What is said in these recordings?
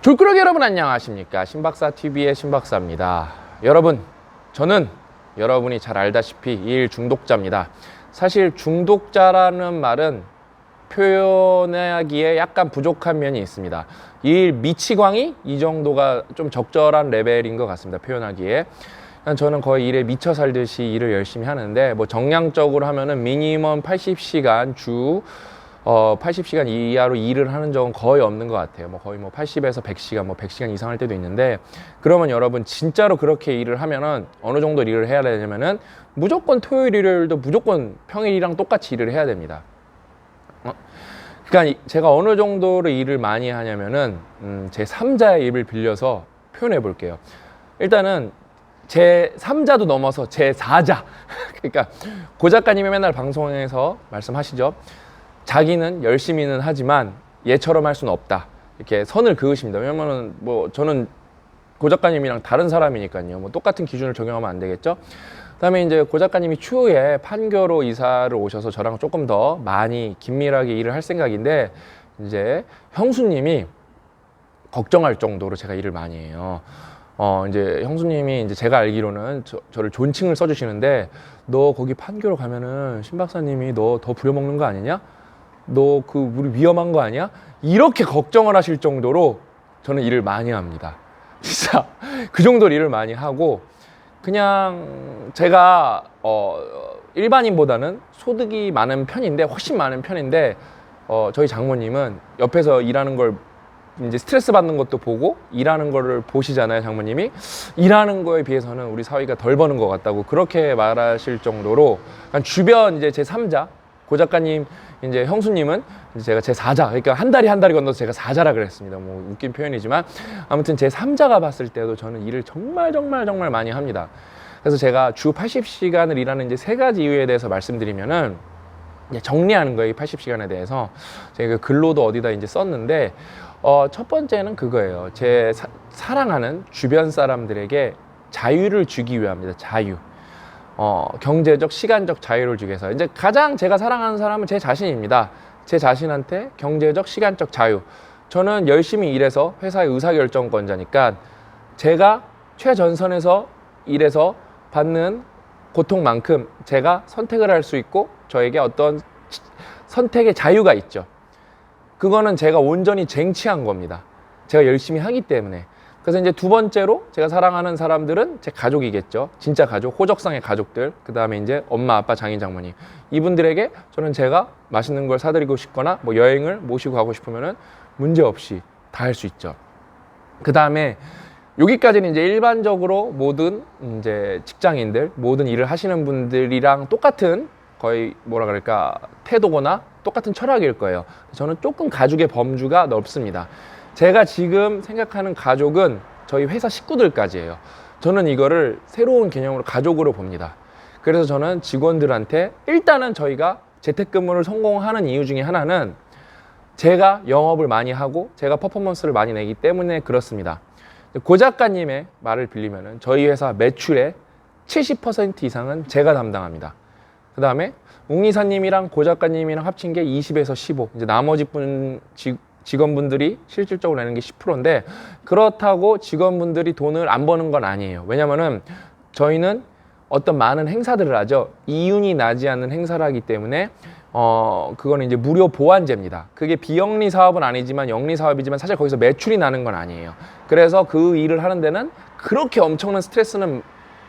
불끄러기 여러분 안녕하십니까? 신박사TV의 신박사입니다. 여러분, 저는 여러분이 잘 알다시피 일 중독자입니다. 사실 중독자라는 말은 표현하기에 약간 부족한 면이 있습니다. 일 미치광이 이 정도가 좀 적절한 레벨인 것 같습니다. 표현하기에. 저는 거의 일에 미쳐 살듯이 일을 열심히 하는데, 뭐 정량적으로 하면은 미니멈 80시간 80시간 이하로 일을 하는 적은 거의 없는 것 같아요. 뭐 거의 뭐 80에서 100시간, 뭐 100시간 이상 할 때도 있는데, 그러면 여러분 진짜로 그렇게 일을 하면은 어느 정도 일을 해야 되냐면은 무조건 토요일, 일요일도 무조건 평일이랑 똑같이 일을 해야 됩니다. 그러니까 제가 어느 정도로 일을 많이 하냐면은 제 3자의 입을 빌려서 표현해 볼게요. 일단은 제 3자도 넘어서 제 4자. 그러니까 고 작가님이 맨날 방송에서 말씀하시죠. 자기는 열심히는 하지만 얘처럼 할 수는 없다. 이렇게 선을 그으십니다. 왜냐면은 뭐 저는 고 작가님이랑 다른 사람이니까요. 뭐 똑같은 기준을 적용하면 안 되겠죠. 그다음에 이제 고 작가님이 추후에 판교로 이사를 오셔서 저랑 조금 더 많이 긴밀하게 일을 할 생각인데, 이제 형수님이 걱정할 정도로 제가 일을 많이 해요. 이제 형수님이 이제 제가 알기로는 저를 존칭을 써주시는데, 너 거기 판교로 가면은 신 박사님이 너 더 부려먹는 거 아니냐? 너 그 우리 위험한 거 아니야? 이렇게 걱정을 하실 정도로 저는 일을 많이 합니다. 진짜 그 정도로 일을 많이 하고, 그냥 제가 일반인보다는 소득이 많은 편인데, 훨씬 많은 편인데, 저희 장모님은 옆에서 일하는 걸 이제 스트레스 받는 것도 보고 일하는 거를 보시잖아요. 장모님이 일하는 거에 비해서는 우리 사위가 덜 버는 것 같다고 그렇게 말하실 정도로, 주변 이제 제 3자 고 작가님, 이제 형수님은 이제 제가 제 4자, 그러니까 한 다리 한 다리 건너서 제가 4자라 그랬습니다. 뭐 웃긴 표현이지만 아무튼 제 3자가 봤을 때도 저는 일을 정말 많이 합니다. 그래서 제가 주 80시간을 일하는 이제 3가지 이유에 대해서 말씀드리면은, 정리하는 거예요. 이 80시간에 대해서 제가 근로도 어디다 이제 썼는데, 첫 번째는 그거예요. 제 사랑하는 주변 사람들에게 자유를 주기 위함입니다. 자유. 경제적, 시간적 자유를 주기 위해서. 이제 가장 제가 사랑하는 사람은 제 자신입니다. 제 자신한테 경제적, 시간적 자유. 저는 열심히 일해서 회사의 의사결정권자니까 제가 최전선에서 일해서 받는 고통만큼 제가 선택을 할 수 있고, 저에게 어떤 선택의 자유가 있죠. 그거는 제가 온전히 쟁취한 겁니다. 제가 열심히 하기 때문에. 그래서 이제 두 번째로 제가 사랑하는 사람들은 제 가족이겠죠. 진짜 가족, 호적상의 가족들. 그 다음에 이제 엄마, 아빠, 장인, 장모님. 이분들에게 저는 제가 맛있는 걸 사드리고 싶거나 뭐 여행을 모시고 가고 싶으면은 문제 없이 다 할 수 있죠. 그 다음에 여기까지는 이제 일반적으로 모든 이제 직장인들, 모든 일을 하시는 분들이랑 똑같은 거의 뭐라 그럴까 태도거나 똑같은 철학일 거예요. 저는 조금 가족의 범주가 넓습니다. 제가 지금 생각하는 가족은 저희 회사 식구들까지예요. 저는 이거를 새로운 개념으로 가족으로 봅니다. 그래서 저는 직원들한테 일단은 저희가 재택근무를 성공하는 이유 중에 하나는 제가 영업을 많이 하고 제가 퍼포먼스를 많이 내기 때문에 그렇습니다. 고 작가님의 말을 빌리면은 저희 회사 매출의 70% 이상은 제가 담당합니다. 그 다음에 웅이사님이랑 고 작가님이랑 합친 게 20에서 15. 이제 나머지 직원분들이 실질적으로 내는 게 10%인데, 그렇다고 직원분들이 돈을 안 버는 건 아니에요. 왜냐면은 저희는 어떤 많은 행사들을 하죠. 이윤이 나지 않는 행사를 하기 때문에 그거는 이제 무료 보완제입니다. 그게 비영리 사업은 아니지만 영리 사업이지만 사실 거기서 매출이 나는 건 아니에요. 그래서 그 일을 하는 데는 그렇게 엄청난 스트레스는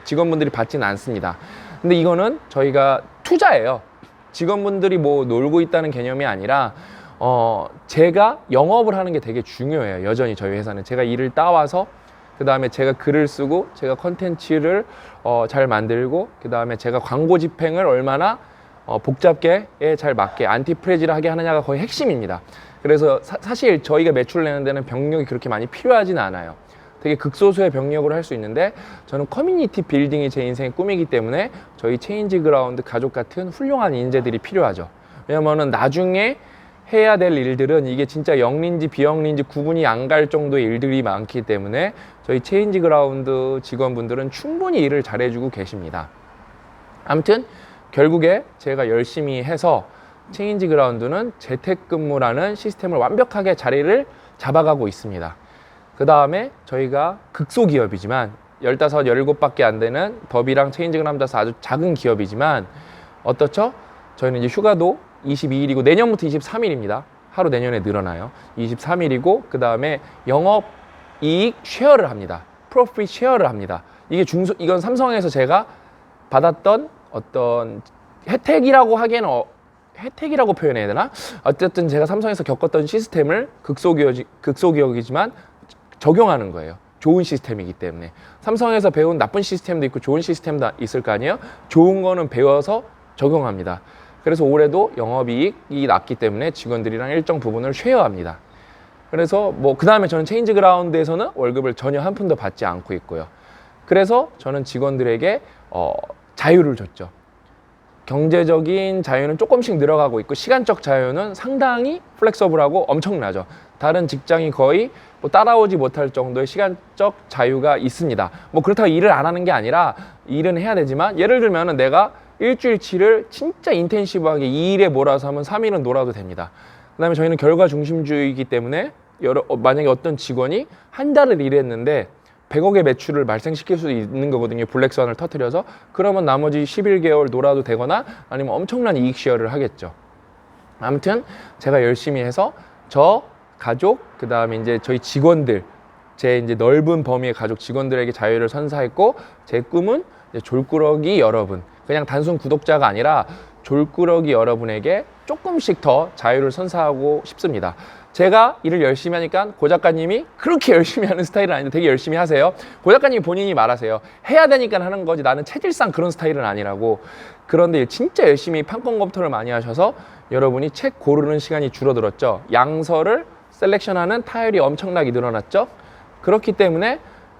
직원분들이 받지는 않습니다. 근데 이거는 저희가 투자예요. 직원분들이 뭐 놀고 있다는 개념이 아니라 제가 영업을 하는 게 되게 중요해요. 여전히 저희 회사는 제가 일을 따와서, 그 다음에 제가 글을 쓰고 제가 컨텐츠를 잘 만들고, 그 다음에 제가 광고 집행을 얼마나 복잡게 잘 맞게 안티프레지하게 하느냐가 거의 핵심입니다. 그래서 사실 저희가 매출을 내는 데는 병력이 그렇게 많이 필요하진 않아요. 되게 극소수의 병력으로 할 수 있는데, 저는 커뮤니티 빌딩이 제 인생의 꿈이기 때문에 저희 체인지 그라운드 가족 같은 훌륭한 인재들이 필요하죠. 왜냐면은 나중에 해야 될 일들은 이게 진짜 영리인지 비영리인지 구분이 안 갈 정도의 일들이 많기 때문에 저희 체인지 그라운드 직원분들은 충분히 일을 잘해주고 계십니다. 아무튼 결국에 제가 열심히 해서 체인지 그라운드는 재택근무라는 시스템을 완벽하게 자리를 잡아가고 있습니다. 그 다음에 저희가 극소기업이지만 15, 17밖에 안 되는 더비랑 체인지를 합쳐서 아주 작은 기업이지만 어떻죠? 저희는 이제 휴가도 22일이고 내년부터 23일입니다. 하루 내년에 늘어나요. 23일이고 그 다음에 영업이익 쉐어를 합니다. 프로핏 쉐어를 합니다. 이건 삼성에서 제가 받았던 어떤 혜택이라고 하기에는 혜택이라고 표현해야 되나? 어쨌든 제가 삼성에서 겪었던 시스템을 극소기업이지만 적용하는 거예요. 좋은 시스템이기 때문에. 삼성에서 배운 나쁜 시스템도 있고 좋은 시스템도 있을 거 아니에요? 좋은 거는 배워서 적용합니다. 그래서 올해도 영업이익이 났기 때문에 직원들이랑 일정 부분을 쉐어합니다. 그래서 그 다음에 저는 체인지 그라운드에서는 월급을 전혀 한 푼도 받지 않고 있고요. 그래서 저는 직원들에게 자유를 줬죠. 경제적인 자유는 조금씩 늘어가고 있고 시간적 자유는 상당히 플렉서블하고 엄청나죠. 다른 직장이 거의 따라오지 못할 정도의 시간적 자유가 있습니다. 그렇다고 일을 안 하는 게 아니라 일은 해야 되지만 예를 들면 내가 일주일치를 진짜 인텐시브하게 2일에 몰아서 하면 3일은 놀아도 됩니다. 그 다음에 저희는 결과 중심주의이기 때문에 만약에 어떤 직원이 한 달을 일했는데 100억의 매출을 발생시킬 수 있는 거거든요. 블랙스완을 터뜨려서. 그러면 나머지 11개월 놀아도 되거나 아니면 엄청난 이익 쉐어를 하겠죠. 아무튼 제가 열심히 해서 저 가족, 그 다음에 이제 저희 직원들, 제 이제 넓은 범위의 가족 직원들에게 자유를 선사했고 제 꿈은 이제 졸꾸러기 여러분, 그냥 단순 구독자가 아니라 졸꾸러기 여러분에게 조금씩 더 자유를 선사하고 싶습니다. 제가 일을 열심히 하니까 고 작가님이 그렇게 열심히 하는 스타일은 아닌데 되게 열심히 하세요. 고 작가님이 본인이 말하세요. 해야 되니까 하는 거지 나는 체질상 그런 스타일은 아니라고. 그런데 진짜 열심히 판권 검토를 많이 하셔서 여러분이 책 고르는 시간이 줄어들었죠. 양서를 셀렉션하는 타율이 엄청나게 늘어났죠. 그렇기 때문에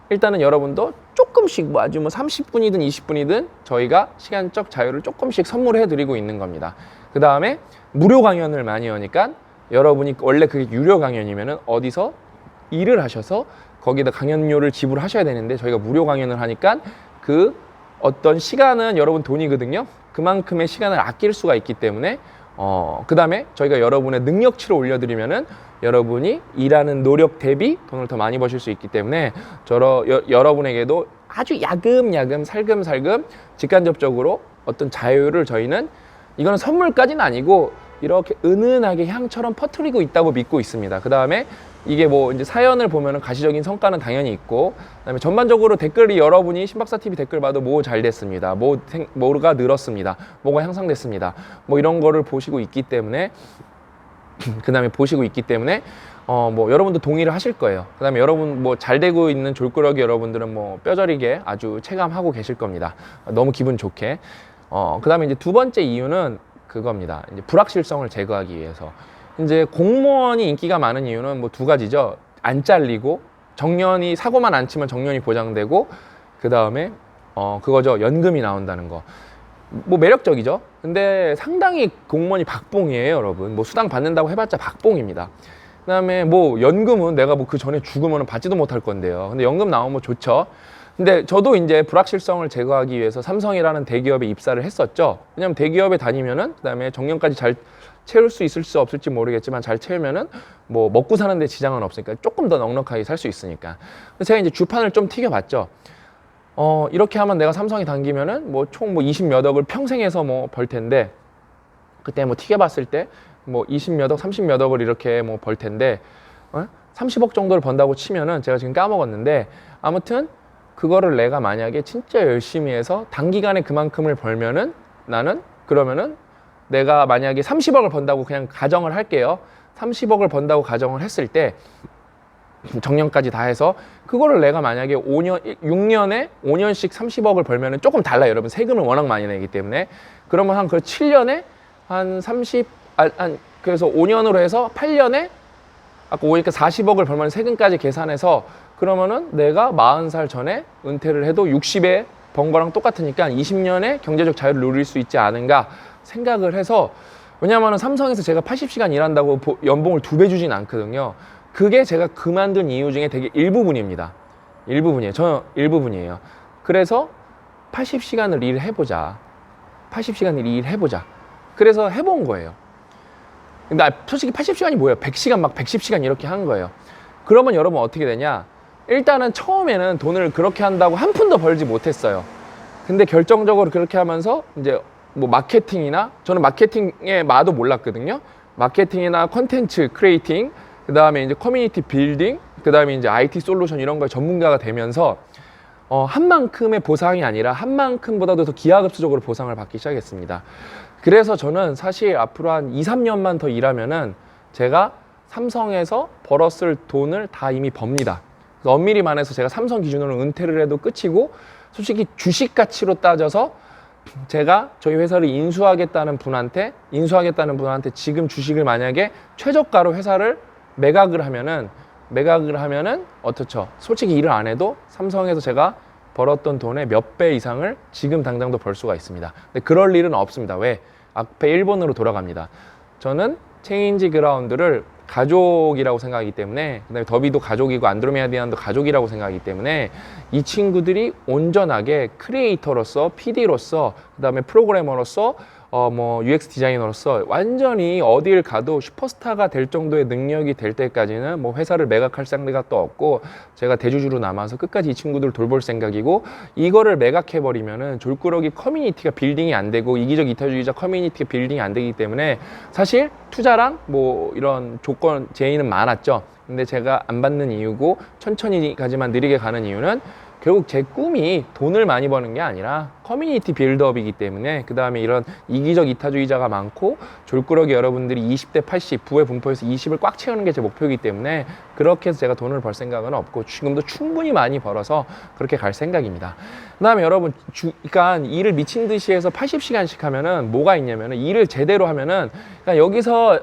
일단은 여러분도 조금씩 아주 30분이든 20분이든 저희가 시간적 자유를 조금씩 선물해 드리고 있는 겁니다. 그 다음에 무료 강연을 많이 하니까 여러분이 원래 그게 유료 강연이면은 어디서 일을 하셔서 거기다 강연료를 지불하셔야 되는데 저희가 무료 강연을 하니까 그 어떤 시간은 여러분 돈이거든요. 그만큼의 시간을 아낄 수가 있기 때문에 그 다음에 저희가 여러분의 능력치를 올려드리면은 여러분이 일하는 노력 대비 돈을 더 많이 버실 수 있기 때문에 여러분에게도 아주 야금야금 살금살금 직간접적으로 어떤 자유를 저희는 이거는 선물까지는 아니고 이렇게 은은하게 향처럼 퍼뜨리고 있다고 믿고 있습니다. 그 다음에 이게 이제 사연을 보면은 가시적인 성과는 당연히 있고, 그 다음에 전반적으로 댓글이 여러분이 신박사TV 댓글 봐도 잘 됐습니다. 뭐가 늘었습니다. 뭐가 향상됐습니다. 이런 거를 보시고 있기 때문에, 그 다음에 여러분도 동의를 하실 거예요. 그 다음에 여러분 잘 되고 있는 졸꾸러기 여러분들은 뼈저리게 아주 체감하고 계실 겁니다. 너무 기분 좋게. 그 다음에 이제 두 번째 이유는 그겁니다. 이제 불확실성을 제거하기 위해서. 이제 공무원이 인기가 많은 이유는 두 가지죠. 안 잘리고, 사고만 안 치면 정년이 보장되고, 그 다음에, 그거죠. 연금이 나온다는 거. 매력적이죠. 근데 상당히 공무원이 박봉이에요, 여러분. 수당 받는다고 해봤자 박봉입니다. 그 다음에 연금은 내가 그 전에 죽으면 받지도 못할 건데요. 근데 연금 나오면 좋죠. 근데 저도 이제 불확실성을 제거하기 위해서 삼성이라는 대기업에 입사를 했었죠. 왜냐면 대기업에 다니면은, 그 다음에 정년까지 잘 채울 수 있을지 없을지 모르겠지만 잘 채우면은 먹고 사는데 지장은 없으니까 조금 더 넉넉하게 살 수 있으니까. 그래서 제가 이제 주판을 좀 튀겨봤죠. 이렇게 하면 내가 삼성에 당기면은 총 20몇 억을 평생 해서 벌 텐데, 그때 튀겨봤을 때 20몇 억, 30몇 억을 이렇게 벌 텐데, 30억 정도를 번다고 치면은 제가 지금 까먹었는데, 아무튼 그거를 내가 만약에 진짜 열심히 해서 단기간에 그만큼을 벌면은 그러면은 내가 만약에 30억을 번다고 그냥 가정을 할게요. 30억을 번다고 가정을 했을 때 정년까지 다 해서 그거를 내가 만약에 6년에 5년씩 30억을 벌면은 조금 달라요. 여러분 세금을 워낙 많이 내기 때문에. 그러면 한 7년에 그래서 5년으로 해서 8년에 아까 오니까 40억을 벌면 세금까지 계산해서 그러면은 내가 40살 전에 은퇴를 해도 60에 번 거랑 똑같으니까 20년에 경제적 자유를 누릴 수 있지 않은가 생각을 해서, 왜냐하면 삼성에서 제가 80시간 일한다고 연봉을 2배 주진 않거든요. 그게 제가 그만둔 이유 중에 되게 일부분입니다. 저는 일부분이에요. 그래서 80시간을 일해보자. 그래서 해본 거예요. 근데 솔직히 80시간이 뭐예요? 100시간 110시간 이렇게 한 거예요. 그러면 여러분 어떻게 되냐? 일단은 처음에는 돈을 그렇게 한다고 한 푼도 벌지 못했어요. 근데 결정적으로 그렇게 하면서 이제 뭐 마케팅이나, 저는 마케팅의 마도 몰랐거든요. 마케팅이나 컨텐츠 크리에이팅, 그 다음에 이제 커뮤니티 빌딩, 그 다음에 이제 IT 솔루션 이런 거에 전문가가 되면서 한 만큼의 보상이 아니라 한 만큼보다도 더 기하급수적으로 보상을 받기 시작했습니다. 그래서 저는 사실 앞으로 한 2, 3년만 더 일하면은 제가 삼성에서 벌었을 돈을 다 이미 법니다. 엄밀히 말해서 제가 삼성 기준으로 은퇴를 해도 끝이고, 솔직히 주식 가치로 따져서 제가 저희 회사를 인수하겠다는 분한테 지금 주식을 만약에 최저가로 회사를 매각을 하면은 어떻죠? 솔직히 일을 안 해도 삼성에서 제가 벌었던 돈의 몇 배 이상을 지금 당장도 벌 수가 있습니다. 근데 그럴 일은 없습니다. 왜? 앞에 1번으로 돌아갑니다. 저는 체인지 그라운드를 가족이라고 생각하기 때문에, 그다음에 더비도 가족이고 안드로메다디안도 가족이라고 생각하기 때문에 이 친구들이 온전하게 크리에이터로서, PD로서, 그다음에 프로그래머로서, 뭐 UX 디자이너로서 완전히 어딜 가도 슈퍼스타가 될 정도의 능력이 될 때까지는 뭐 회사를 매각할 생각이 또 없고, 제가 대주주로 남아서 끝까지 이 친구들을 돌볼 생각이고, 이거를 매각해 버리면은 졸꾸러기 커뮤니티가 빌딩이 안 되고, 이기적 이타주의자 커뮤니티가 빌딩이 안 되기 때문에 사실 투자랑 뭐 이런 조건 제의는 많았죠. 근데 제가 안 받는 이유고 천천히 가지만 느리게 가는 이유는 결국 제 꿈이 돈을 많이 버는 게 아니라 커뮤니티 빌드업이기 때문에, 그 다음에 이런 이기적 이타주의자가 많고 졸꾸러기 여러분들이 20대 80 부의 분포에서 20을 꽉 채우는 게 제 목표이기 때문에 그렇게 해서 제가 돈을 벌 생각은 없고, 지금도 충분히 많이 벌어서 그렇게 갈 생각입니다. 그 다음에 여러분, 그러니까 일을 미친 듯이 해서 80시간씩 하면은 뭐가 있냐면은, 일을 제대로 하면은, 그러니까 여기서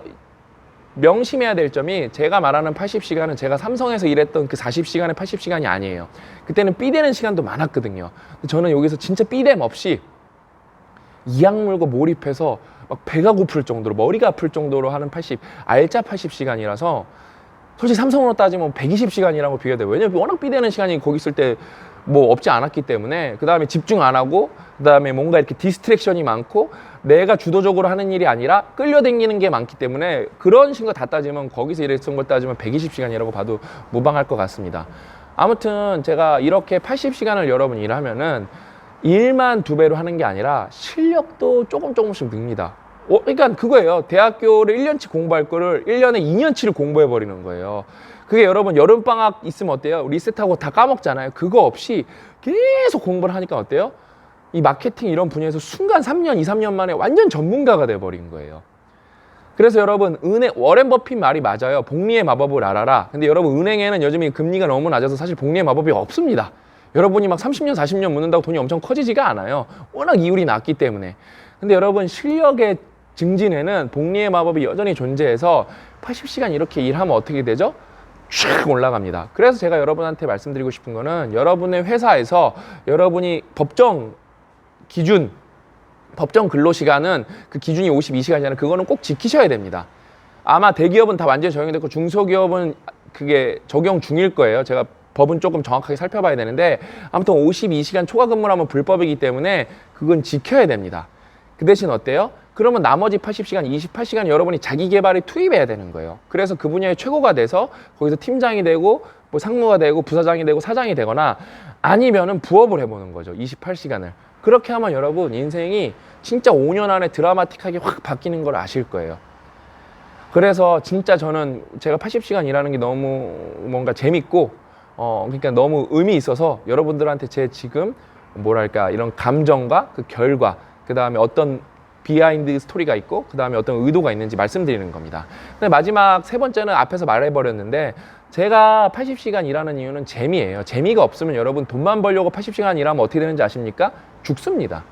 명심해야 될 점이, 제가 말하는 80시간은 제가 삼성에서 일했던 그 40시간의 80시간이 아니에요. 그때는 삐대는 시간도 많았거든요. 저는 여기서 진짜 삐댐 없이 이악 물고 몰입해서 막 배가 고플 정도로, 머리가 아플 정도로 하는 알짜 80시간이라서 솔직히 삼성으로 따지면 120시간이라고 비교돼요. 왜냐면 워낙 삐대는 시간이 거기 있을 때 뭐 없지 않았기 때문에, 그 다음에 집중 안 하고, 그 다음에 뭔가 이렇게 디스트랙션이 많고, 내가 주도적으로 하는 일이 아니라 끌려다니는 게 많기 때문에, 그런 식으로 다 따지면, 거기서 일했던 걸 따지면 120시간이라고 봐도 무방할 것 같습니다. 아무튼 제가 이렇게 80시간을 여러분 일하면은 일만 2배로 하는 게 아니라 실력도 조금씩 늡니다. 그러니까 그거예요. 대학교를 1년치 공부할 거를 1년에 2년치를 공부해 버리는 거예요. 그게 여러분 여름방학 있으면 어때요? 리셋하고 다 까먹잖아요. 그거 없이 계속 공부를 하니까 어때요? 이 마케팅 이런 분야에서 순간 3년, 2, 3년 만에 완전 전문가가 돼버린 거예요. 그래서 여러분, 워렌 버핏 말이 맞아요. 복리의 마법을 알아라. 근데 여러분, 은행에는 요즘에 금리가 너무 낮아서 사실 복리의 마법이 없습니다. 여러분이 막 30년, 40년 묻는다고 돈이 엄청 커지지가 않아요. 워낙 이율이 낮기 때문에. 근데 여러분, 실력의 증진에는 복리의 마법이 여전히 존재해서 80시간 이렇게 일하면 어떻게 되죠? 쫙 올라갑니다. 그래서 제가 여러분한테 말씀드리고 싶은 거는, 여러분의 회사에서 여러분이 법정 근로시간은 그 기준이 52시간이잖아요. 그거는 꼭 지키셔야 됩니다. 아마 대기업은 다 완전히 적용이 됐고 중소기업은 그게 적용 중일 거예요. 제가 법은 조금 정확하게 살펴봐야 되는데, 아무튼 52시간 초과 근무를 하면 불법이기 때문에 그건 지켜야 됩니다. 그 대신 어때요? 그러면 나머지 80시간, 28시간 여러분이 자기 개발에 투입해야 되는 거예요. 그래서 그 분야의 최고가 돼서 거기서 팀장이 되고, 뭐 상무가 되고, 부사장이 되고, 사장이 되거나, 아니면은 부업을 해보는 거죠. 28시간을. 그렇게 하면 여러분 인생이 진짜 5년 안에 드라마틱하게 확 바뀌는 걸 아실 거예요. 그래서 진짜 저는 제가 80시간 일하는 게 너무 뭔가 재밌고, 그러니까 너무 의미 있어서 여러분들한테 제 지금 뭐랄까 이런 감정과 그 결과, 그 다음에 어떤 비하인드 스토리가 있고, 그 다음에 어떤 의도가 있는지 말씀드리는 겁니다. 근데 마지막 3번째는 앞에서 말해버렸는데, 제가 80시간 일하는 이유는 재미예요. 재미가 없으면 여러분 돈만 벌려고 80시간 일하면 어떻게 되는지 아십니까? 죽습니다.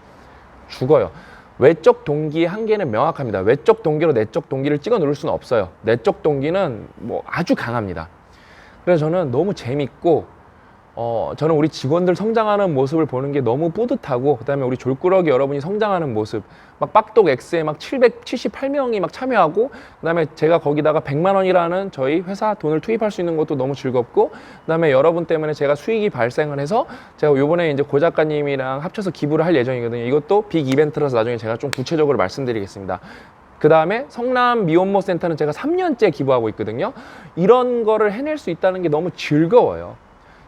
죽어요. 외적 동기의 한계는 명확합니다. 외적 동기로 내적 동기를 찍어 누를 수는 없어요. 내적 동기는 뭐 아주 강합니다. 그래서 저는 너무 재밌고, 저는 우리 직원들 성장하는 모습을 보는 게 너무 뿌듯하고, 그 다음에 우리 졸꾸러기 여러분이 성장하는 모습, 막 빡독 X에 막 778명이 막 참여하고, 그 다음에 제가 거기다가 100만 원이라는 저희 회사 돈을 투입할 수 있는 것도 너무 즐겁고, 그 다음에 여러분 때문에 제가 수익이 발생을 해서 제가 요번에 이제 고 작가님이랑 합쳐서 기부를 할 예정이거든요. 이것도 빅 이벤트라서 나중에 제가 좀 구체적으로 말씀드리겠습니다. 그 다음에 성남 미혼모 센터는 제가 3년째 기부하고 있거든요. 이런 거를 해낼 수 있다는 게 너무 즐거워요.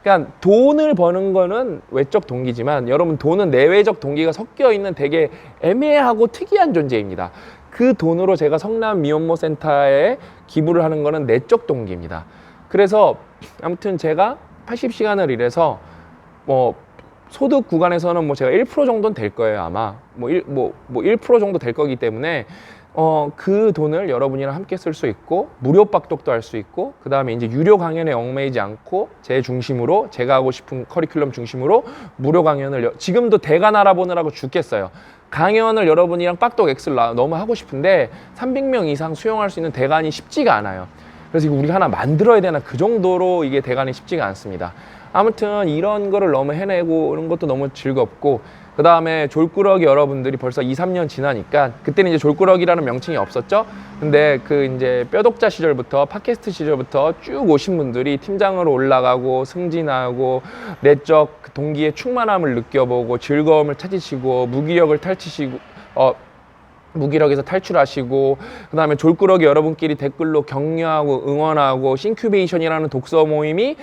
그러니까 돈을 버는 거는 외적 동기지만 여러분 돈은 내외적 동기가 섞여 있는 되게 애매하고 특이한 존재입니다. 그 돈으로 제가 성남 미혼모 센터에 기부를 하는 거는 내적 동기입니다. 그래서 아무튼 제가 80시간을 일해서 뭐 소득 구간에서는 뭐 제가 1% 정도는 될 거예요. 아마 뭐 1% 정도 될 거기 때문에 그 돈을 여러분이랑 함께 쓸 수 있고 무료 빡독도 할 수 있고 그 다음에 이제 유료 강연에 얽매이지 않고 제 중심으로 제가 하고 싶은 커리큘럼 중심으로 무료 강연을 지금도 대관 알아보느라고 죽겠어요. 강연을 여러분이랑 빡독 엑셀 너무 하고 싶은데 300명 이상 수용할 수 있는 대관이 쉽지가 않아요. 그래서 이거 우리가 하나 만들어야 되나 그 정도로 이게 대관이 쉽지가 않습니다. 아무튼 이런 거를 너무 해내고 이런 것도 너무 즐겁고 그 다음에 졸꾸러기 여러분들이 벌써 2, 3년 지나니까 그때는 이제 졸꾸러기라는 명칭이 없었죠. 근데 그 이제 뼈독자 시절부터 팟캐스트 시절부터 쭉 오신 분들이 팀장으로 올라가고 승진하고 내적 동기의 충만함을 느껴보고 즐거움을 찾으시고 무기력에서 탈출하시고 그 다음에 졸꾸러기 여러분끼리 댓글로 격려하고 응원하고 싱큐베이션이라는 독서 모임이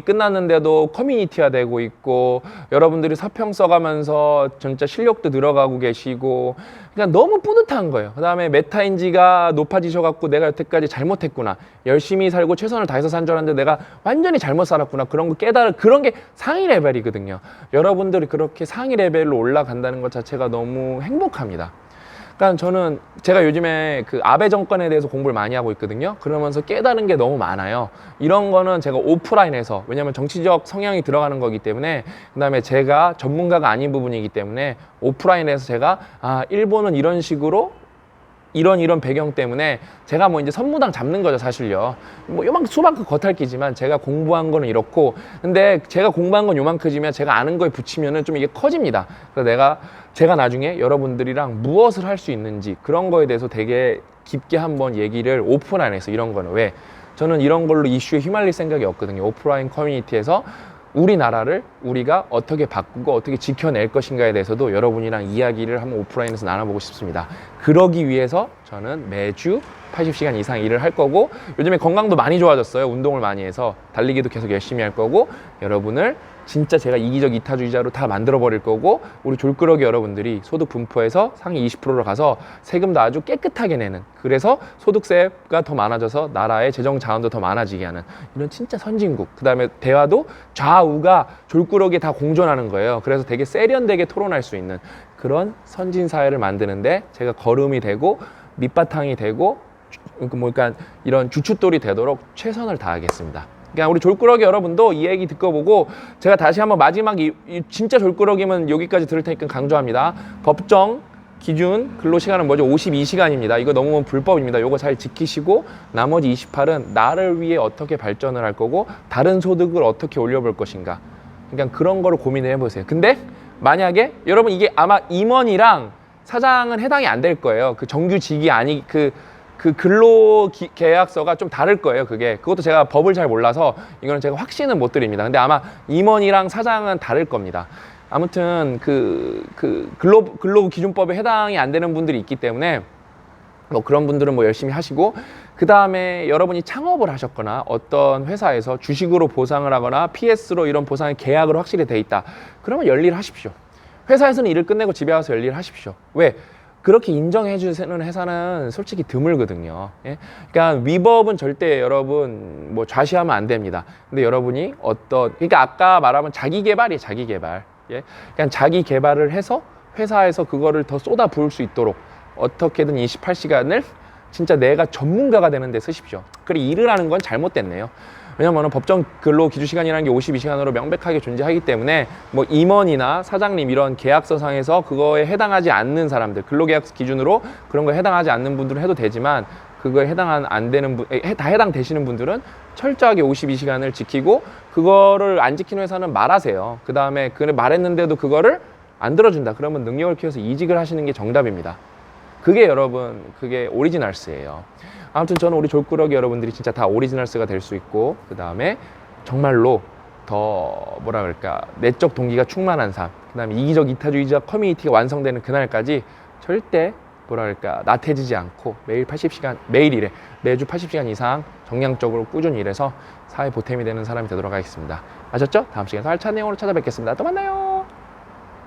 끝났는데도 커뮤니티화 되고 있고 여러분들이 서평 써가면서 진짜 실력도 늘어가고 계시고 그냥 너무 뿌듯한 거예요. 그 다음에 메타인지가 높아지셔갖고 내가 여태까지 잘못했구나, 열심히 살고 최선을 다해서 산 줄 알았는데 내가 완전히 잘못 살았구나, 그런 거 깨달은 그런 게 상위 레벨이거든요. 여러분들이 그렇게 상위 레벨로 올라간다는 것 자체가 너무 행복합니다. 그러니까 저는 제가 요즘에 그 아베 정권에 대해서 공부를 많이 하고 있거든요. 그러면서 깨달은 게 너무 많아요. 이런 거는 제가 오프라인에서, 왜냐하면 정치적 성향이 들어가는 거기 때문에, 그 다음에 제가 전문가가 아닌 부분이기 때문에 오프라인에서 제가 일본은 이런 식으로 이런 배경 때문에 제가 뭐 이제 선무당 잡는 거죠, 사실요. 뭐 요만큼 수만큼 겉핥기지만 제가 공부한 거는 이렇고, 근데 제가 공부한 건 요만큼이면 제가 아는 거에 붙이면은 좀 이게 커집니다. 그래서 제가 나중에 여러분들이랑 무엇을 할 수 있는지 그런 거에 대해서 되게 깊게 한번 얘기를 오프라인에서, 이런 거는 왜 저는 이런 걸로 이슈에 휘말릴 생각이 없거든요. 오프라인 커뮤니티에서 우리나라를 우리가 어떻게 바꾸고 어떻게 지켜낼 것인가에 대해서도 여러분이랑 이야기를 한번 오프라인에서 나눠보고 싶습니다. 그러기 위해서 저는 매주 80시간 이상 일을 할 거고, 요즘에 건강도 많이 좋아졌어요. 운동을 많이 해서 달리기도 계속 열심히 할 거고, 여러분을 진짜 제가 이기적 이타주의자로 다 만들어 버릴 거고, 우리 졸끄러기 여러분들이 소득 분포에서 상위 20%로 가서 세금도 아주 깨끗하게 내는, 그래서 소득세가 더 많아져서 나라의 재정 자원도 더 많아지게 하는 이런 진짜 선진국. 그 다음에 대화도 좌우가 졸끄러기에 다 공존하는 거예요. 그래서 되게 세련되게 토론할 수 있는 그런 선진 사회를 만드는데 제가 걸음이 되고 밑바탕이 되고 그러니까 이런 주춧돌이 되도록 최선을 다하겠습니다. 그러니까 우리 졸끄러기 여러분도 이 얘기 듣고 보고, 제가 다시 한번 마지막 진짜 졸끄러기면 여기까지 들을 테니까 강조합니다. 법정 기준 근로시간은 뭐죠? 52시간입니다. 이거 넘으면 불법입니다. 이거 잘 지키시고 나머지 28은 나를 위해 어떻게 발전을 할 거고 다른 소득을 어떻게 올려볼 것인가. 그러니까 그런 거를 고민을 해보세요. 근데 만약에 여러분 이게 아마 임원이랑 사장은 해당이 안 될 거예요. 그 정규직이 아니 그 근로계약서가 좀 다를 거예요. 그것도 제가 법을 잘 몰라서 이거는 제가 확신은 못 드립니다. 근데 아마 임원이랑 사장은 다를 겁니다. 아무튼 근로기준법에 해당이 안 되는 분들이 있기 때문에 뭐 그런 분들은 뭐 열심히 하시고, 그 다음에 여러분이 창업을 하셨거나 어떤 회사에서 주식으로 보상을 하거나 PS로 이런 보상의 계약으로 확실히 돼 있다. 그러면 열일 하십시오. 회사에서는 일을 끝내고 집에 와서 열일 하십시오. 왜? 그렇게 인정해 주는 회사는 솔직히 드물거든요. 예? 그러니까 위법은 절대 여러분 뭐 좌시하면 안 됩니다. 근데 여러분이 그러니까 아까 말하면 자기 개발이에요, 자기 개발. 예? 그냥 자기 개발을 해서 회사에서 그거를 더 쏟아 부을 수 있도록 어떻게든 28시간을 진짜 내가 전문가가 되는 데 쓰십시오. 그리고 일을 하는 건 잘못됐네요. 왜냐면 법정 근로 기준 시간이라는 게 52시간으로 명백하게 존재하기 때문에 뭐 임원이나 사장님 이런 계약서상에서 그거에 해당하지 않는 사람들, 근로계약서 기준으로 그런 거에 해당하지 않는 분들은 해도 되지만, 그거에 다 해당되시는 분들은 철저하게 52시간을 지키고, 그거를 안 지키는 회사는 말하세요. 그 다음에 말했는데도 그거를 안 들어준다. 그러면 능력을 키워서 이직을 하시는 게 정답입니다. 그게 오리지널스예요. 아무튼 저는 우리 졸끄러기 여러분들이 진짜 다 오리지널스가 될 수 있고, 그 다음에 정말로 더 내적 동기가 충만한 삶, 그 다음에 이기적 이타주의자 커뮤니티가 완성되는 그날까지 절대 뭐라 그럴까, 나태해지지 않고 매일 80시간, 매일 일해. 매주 80시간 이상 정량적으로 꾸준히 일해서 사회 보탬이 되는 사람이 되도록 하겠습니다. 아셨죠? 다음 시간에 더 알찬 내용으로 찾아뵙겠습니다. 또 만나요.